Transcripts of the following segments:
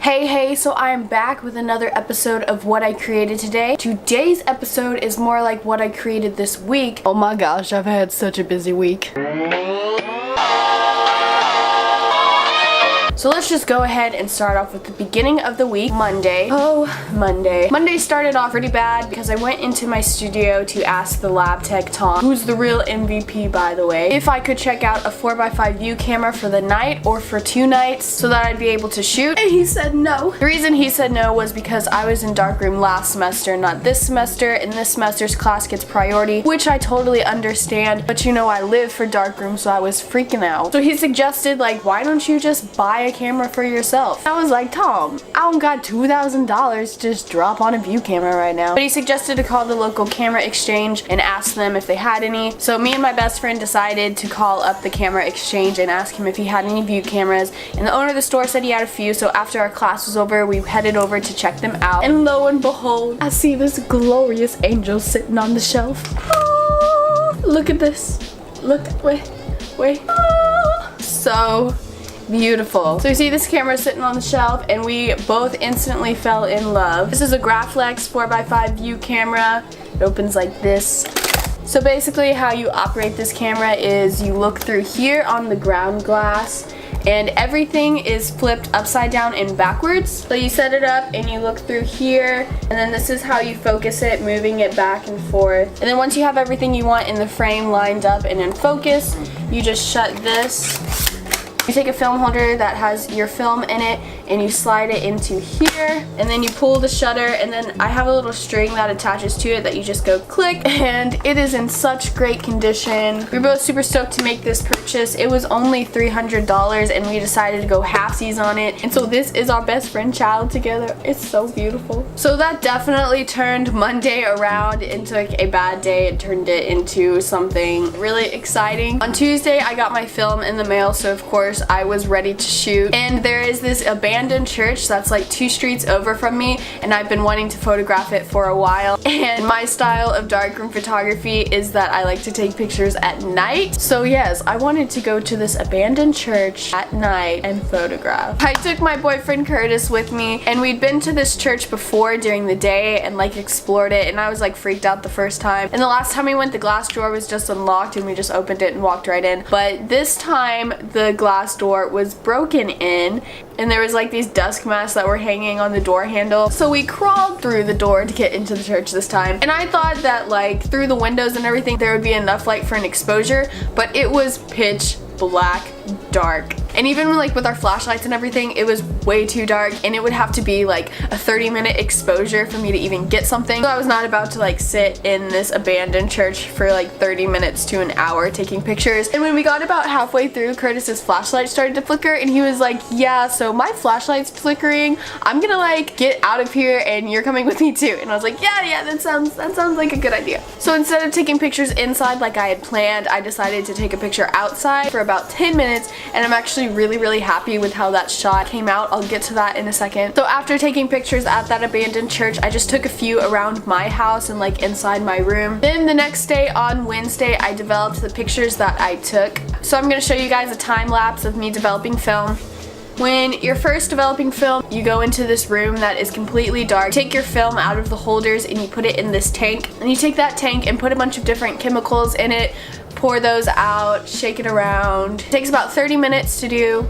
Hey, so I am back with another episode of what I created today. Today's episode is more like what I created this week. Oh my gosh, I've had such a busy week. So let's just go ahead and start off with the beginning of the week, Monday. Monday started off pretty bad because I went into my studio to ask the lab tech, Tom, who's the real MVP by the way, if I could check out a 4x5 view camera for the night or for 2 nights so that I'd be able to shoot, and he said no. The reason he said no was because I was in darkroom last semester, not this semester, and this semester's class gets priority, which I totally understand, but you know I live for darkroom, so I was freaking out. So he suggested, like, why don't you just buy a camera for yourself? I was like, Tom, I don't got $2,000 to just drop on a view camera right now. But he suggested to call the local camera exchange and ask them if they had any. So me and my best friend decided to call up the camera exchange and ask him if he had any view cameras, and the owner of the store said he had a few. So after our class was over, we headed over to check them out, and lo and behold, I see this glorious angel sitting on the shelf. Oh, look at this. Look, wait. Oh, so beautiful. So you see this camera sitting on the shelf, and we both instantly fell in love. This is a Graflex 4x5 view camera. It opens like this. So basically how you operate this camera is you look through here on the ground glass, and everything is flipped upside down and backwards. So you set it up and you look through here, and then this is how you focus it, moving it back and forth. And then once you have everything you want in the frame lined up and in focus, you just shut this. You take a film holder that has your film in it and you slide it into here, and then you pull the shutter, and then I have a little string that attaches to it that you just go click, and it is in such great condition. We were both super stoked to make this purchase. It was only $300 and we decided to go halfsies on it, and so this is our best friend child together. It's so beautiful. So that definitely turned Monday around into like a bad day. It turned it into something really exciting. On Tuesday I got my film in the mail, so of course I was ready to shoot, and there is this abandoned church that's like 2 streets over from me, and I've been wanting to photograph it for a while. And my style of darkroom photography is that I like to take pictures at night. So yes, I wanted to go to this abandoned church at night and photograph. I took my boyfriend Curtis with me, and we'd been to this church before during the day and like explored it, and I was like freaked out the first time. And the last time we went, the glass door was just unlocked and we just opened it and walked right in. But this time the glass door was broken in, and there was like these dusk masks that were hanging on the door handle. So we crawled through the door to get into the church this time, and I thought that like through the windows and everything there would be enough light for an exposure, but it was pitch black dark. And even like with our flashlights and everything, it was way too dark, and it would have to be like a 30-minute exposure for me to even get something. So I was not about to like sit in this abandoned church for like 30 minutes to an hour taking pictures. And when we got about halfway through, Curtis's flashlight started to flicker, and he was like, yeah, so my flashlight's flickering. I'm gonna like get out of here and you're coming with me too. And I was like, yeah, that sounds like a good idea. So instead of taking pictures inside like I had planned, I decided to take a picture outside for about 10 minutes, and I'm actually really happy with how that shot came out. I'll get to that in a second. So after taking pictures at that abandoned church, I just took a few around my house and like inside my room. Then the next day on Wednesday, I developed the pictures that I took. So I'm going to show you guys a time lapse of me developing film. When you're first developing film, you go into this room that is completely dark. Take your film out of the holders and you put it in this tank. And you take that tank and put a bunch of different chemicals in it, pour those out, shake it around. It takes about 30 minutes to do.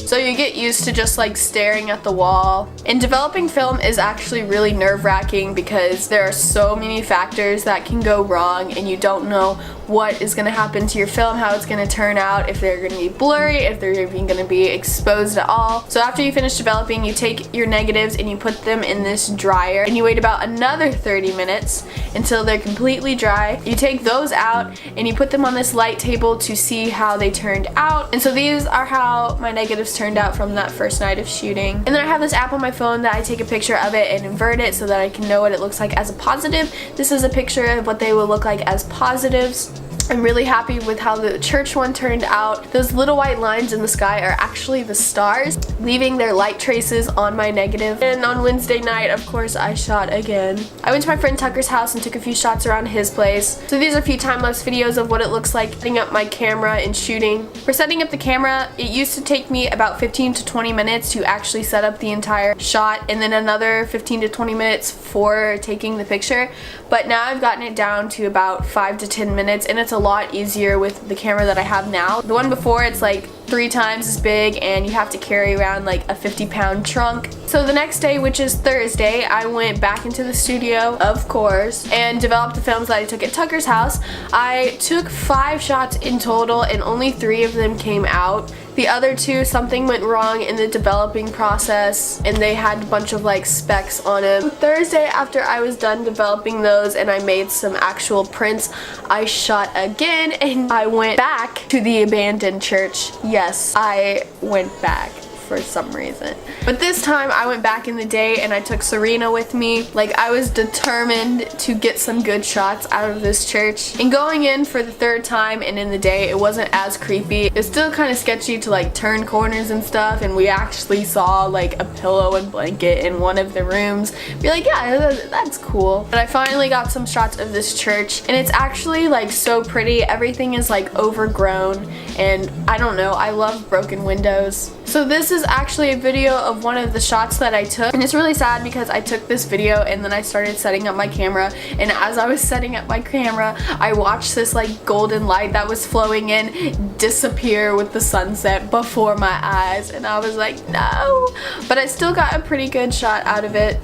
So you get used to just like staring at the wall. And developing film is actually really nerve-wracking because there are so many factors that can go wrong, and you don't know what is going to happen to your film, how it's going to turn out, if they're going to be blurry, if they're even going to be exposed at all. So after you finish developing, you take your negatives and you put them in this dryer, and you wait about another 30 minutes until they're completely dry. You take those out and you put them on this light table to see how they turned out. And so these are how my negatives turned out from that first night of shooting. And then I have this app on my phone that I take a picture of it and invert it so that I can know what it looks like as a positive. This is a picture of what they will look like as positives. I'm really happy with how the church one turned out. Those little white lines in the sky are actually the stars, leaving their light traces on my negative. And on Wednesday night, of course, I shot again. I went to my friend Tucker's house and took a few shots around his place. So these are a few time-lapse videos of what it looks like setting up my camera and shooting. For setting up the camera, it used to take me about 15 to 20 minutes to actually set up the entire shot, and then another 15 to 20 minutes for taking the picture. But now I've gotten it down to about 5 to 10 minutes, and it's a lot easier with the camera that I have now. The one before, it's like 3 times as big, and you have to carry around like a 50-pound trunk. So the next day, which is Thursday, I went back into the studio, of course, and developed the films that I took at Tucker's house. I took 5 shots in total, and only 3 of them came out. The other 2, something went wrong in the developing process, and they had a bunch of like specks on them. Thursday, after I was done developing those and I made some actual prints, I shot again, and I went back to the abandoned church. Yes, I went back for some reason. But this time I went back in the day and I took Serena with me. Like, I was determined to get some good shots out of this church. And going in for the 3rd time and in the day, it wasn't as creepy. It's still kind of sketchy to like turn corners and stuff, and we actually saw like a pillow and blanket in one of the rooms. Be like, yeah, that's cool. But I finally got some shots of this church, and it's actually like so pretty. Everything is like overgrown, and I don't know, I love broken windows. So this is actually a video of one of the shots that I took, and it's really sad because I took this video and then I started setting up my camera, and as I was setting up my camera, I watched this like golden light that was flowing in disappear with the sunset before my eyes, and I was like, no. But I still got a pretty good shot out of it.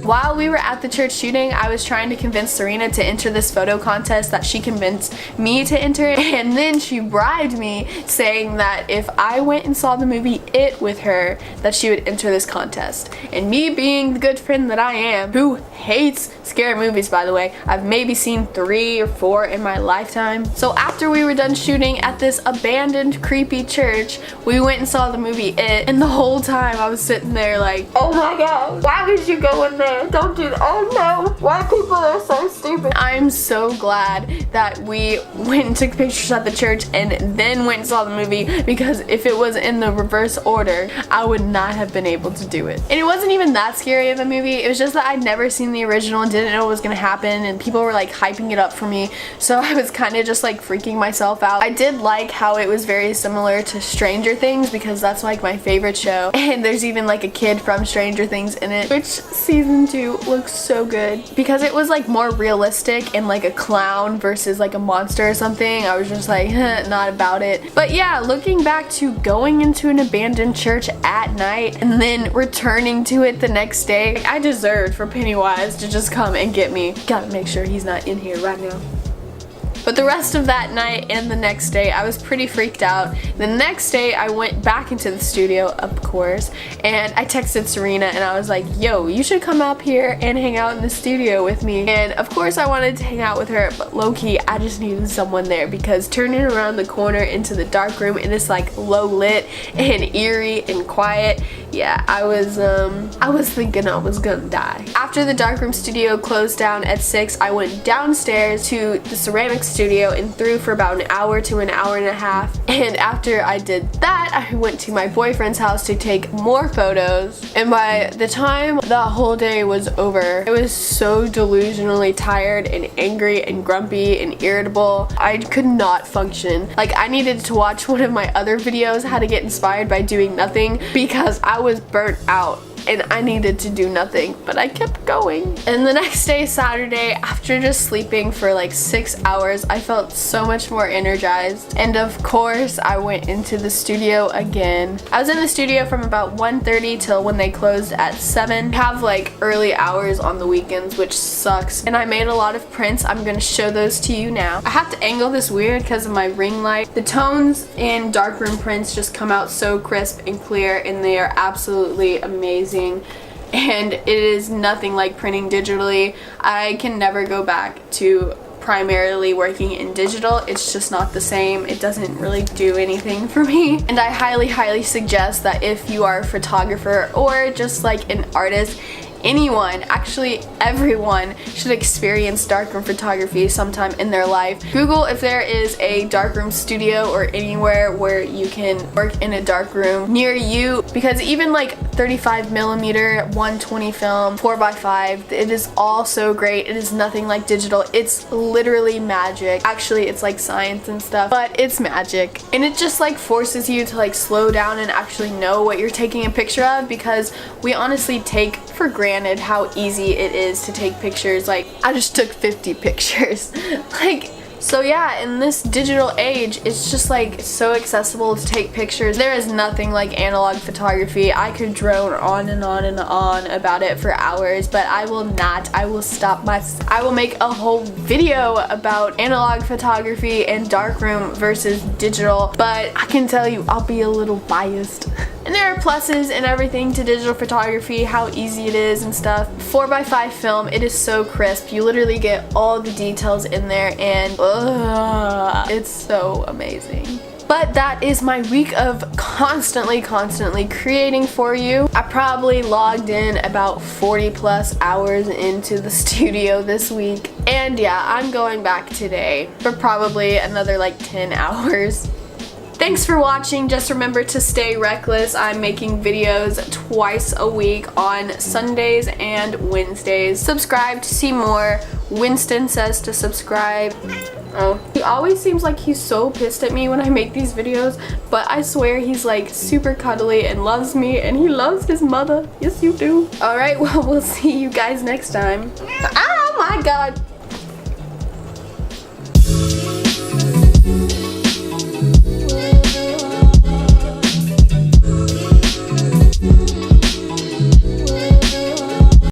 While we were at the church shooting, I was trying to convince Serena to enter this photo contest that she convinced me to enter, and then she bribed me, saying that if I went and saw the movie It with her, that she would enter this contest. And me being the good friend that I am, who hates scary movies, by the way, I've maybe seen 3 or 4 in my lifetime. So after we were done shooting at this abandoned creepy church, we went and saw the movie It, and the whole time I was sitting there like, oh my god, why would you go in there? Don't do that. Oh no, why people are so stupid. I'm so glad that we went and took pictures at the church and then went and saw the movie, because if it was in the reverse order, I would not have been able to do it. And it wasn't even that scary of a movie. It was just that I'd never seen the original and didn't know what was gonna happen, and people were like hyping it up for me, so I was kind of just like freaking myself out. I did like how it was very similar to Stranger Things, because that's like my favorite show, and there's even like a kid from Stranger Things in it, which season 2 looks so good because it was like more realistic and like a clown versus like a monster or something. I was just like not about it. But yeah, looking back to going into an abandoned church at night and then returning to it the next day, I deserved for Pennywise to just come and get me. Gotta make sure he's not in here right now. But the rest of that night and the next day, I was pretty freaked out. The next day, I went back into the studio, of course, and I texted Serena and I was like, yo, you should come up here and hang out in the studio with me. And of course I wanted to hang out with her, but low-key, I just needed someone there, because turning around the corner into the dark room and it's like low lit and eerie and quiet, yeah, I was thinking I was gonna die. After the darkroom studio closed down at 6, I went downstairs to the ceramics studio and threw for about an hour to an hour and a half. And after I did that, I went to my boyfriend's house to take more photos. And by the time that whole day was over, I was so delusionally tired and angry and grumpy and irritable. I could not function. Like, I needed to watch one of my other videos, how to get inspired by doing nothing, because I was burnt out. and I needed to do nothing, but I kept going. And the next day, Saturday, after just sleeping for like 6 hours, I felt so much more energized. And of course, I went into the studio again. I was in the studio from about 1:30 till when they closed at 7. I have like early hours on the weekends, which sucks. And I made a lot of prints. I'm gonna show those to you now. I have to angle this weird because of my ring light. The tones in darkroom prints just come out so crisp and clear, and they are absolutely amazing. And it is nothing like printing digitally. I can never go back to primarily working in digital. It's just not the same. It doesn't really do anything for me. And I highly suggest that if you are a photographer or just like an artist, anyone, actually everyone, should experience darkroom photography sometime in their life. Google if there is a darkroom studio or anywhere where you can work in a darkroom near you, because even like 35mm 120 film 4x5, it is all so great. It is nothing like digital. It's literally magic. Actually, it's like science and stuff, but it's magic. And it just like forces you to like slow down and actually know what you're taking a picture of, because we honestly take for granted how easy it is to take pictures. Like, I just took 50 pictures. Like, so yeah, in this digital age, it's just like so accessible to take pictures. There is nothing like analog photography. I could drone on and on and on about it for hours, but I will not. I will stop I will make a whole video about analog photography and darkroom versus digital, but I can tell you I'll be a little biased. And there are pluses and everything to digital photography, how easy it is and stuff. 4x5 film, it is so crisp. You literally get all the details in there, and it's so amazing. But that is my week of constantly creating for you. I probably logged in about 40+ hours into the studio this week. And yeah, I'm going back today for probably another like 10 hours. Thanks for watching. Just remember to stay reckless. I'm making videos twice a week on Sundays and Wednesdays. Subscribe to see more. Winston says to subscribe. Oh, he always seems like he's so pissed at me when I make these videos, but I swear he's like super cuddly and loves me, and he loves his mother. Yes, you do. Alright, well, we'll see you guys next time. Oh my god.